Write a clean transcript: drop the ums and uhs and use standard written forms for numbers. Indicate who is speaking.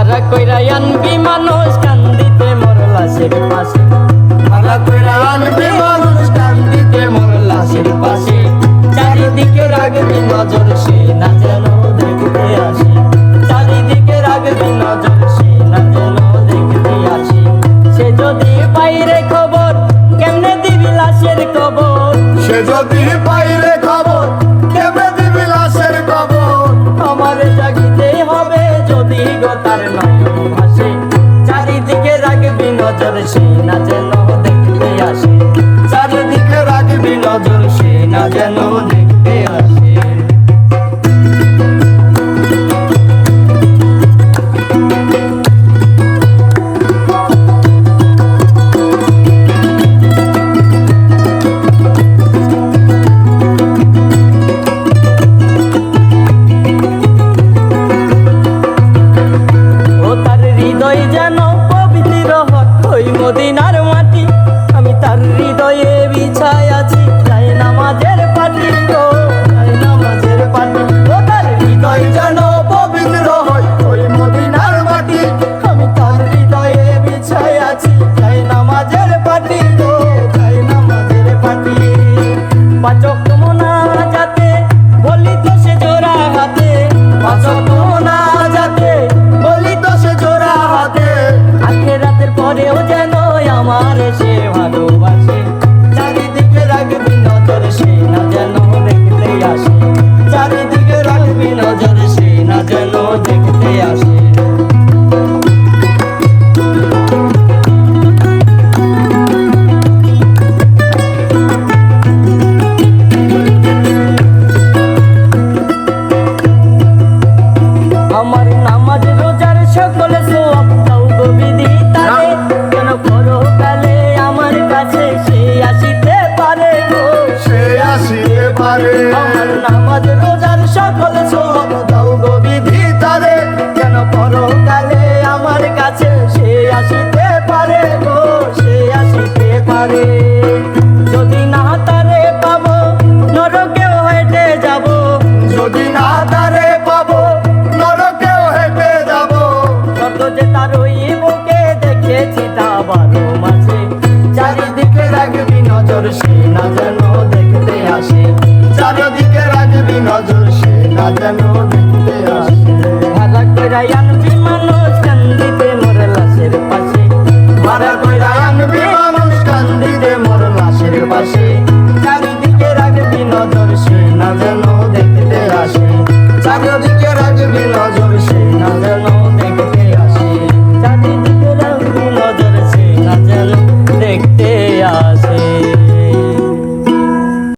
Speaker 1: ভাড়া কইরা আনবি মানুষ কান্দিতে মোর লাশের পাশে, ভাড়া কইরা আনবি মানুষ কান্দিতে মোর লাশের পাশে। চারিদিকে রাখবি নজর সে না যেন দেখতে আসে, চারিদিকে রাখবি নজর সে না যেন দেখতে আসে। সে যদি বাইরে খবর কেমনে দিবি লাশের খবর,
Speaker 2: সে যদি বাইরে খবর কেমনে দিবি লাশের খবর।
Speaker 1: আমার জাগিতে হবে যদি গো তার নয়ন ভাসে, চারিদিকে রাখবি নজর সে না যেন দেখতে আসে, চারিদিকে রাখবি নজর সে না যেন দেখতে আসে। মদিনার মাটি আমি তার হৃদয়ে বিছায় আছি, যাই নামাজের পাটি গো যাই নামাজের পাটি। ও তার হৃদয় যেন পবিত্র হয় ওই মদিনার মাটি, আমি তার হৃদয়ে বিছায় আছি, যাই নামাজের পাটি গো যাই নামাজের পাটি। পাচক মোনাজাতে বলি তো সে জোড়া হাতে, পাচক মোনাজাতে বলি তো সে জোড়া হাতে। আখেরাতের পরেও যেন আমার সে ভালোবাসে, চারিদিকে রাখবি নজর সে না যেন দেখতে আসে, চারিদিকে রাখবি নজর সে না যেন দেখতে আসে। আমার নামাজ রোজার সকল সওয়াব দাও গো বিধি তারে, কেন পরকালে আমার কাছে সে আসিতে পারে গো
Speaker 2: সে আসিতে পারে।
Speaker 1: আমার নামাজ রোজার সকল সওয়াব দাও গো বিধি তারে, কেন পরকালে আমার কাছে সে আসিতে পারে গো সে আসিতে পারে। যদি না তারে পাবো নরকেও হেঁটে যাব,
Speaker 2: যদি না তারে পাবো নরকেও হেঁটে যাবো।
Speaker 1: শর্ত যে তার ওই বুকে দেখেছি তা ভালো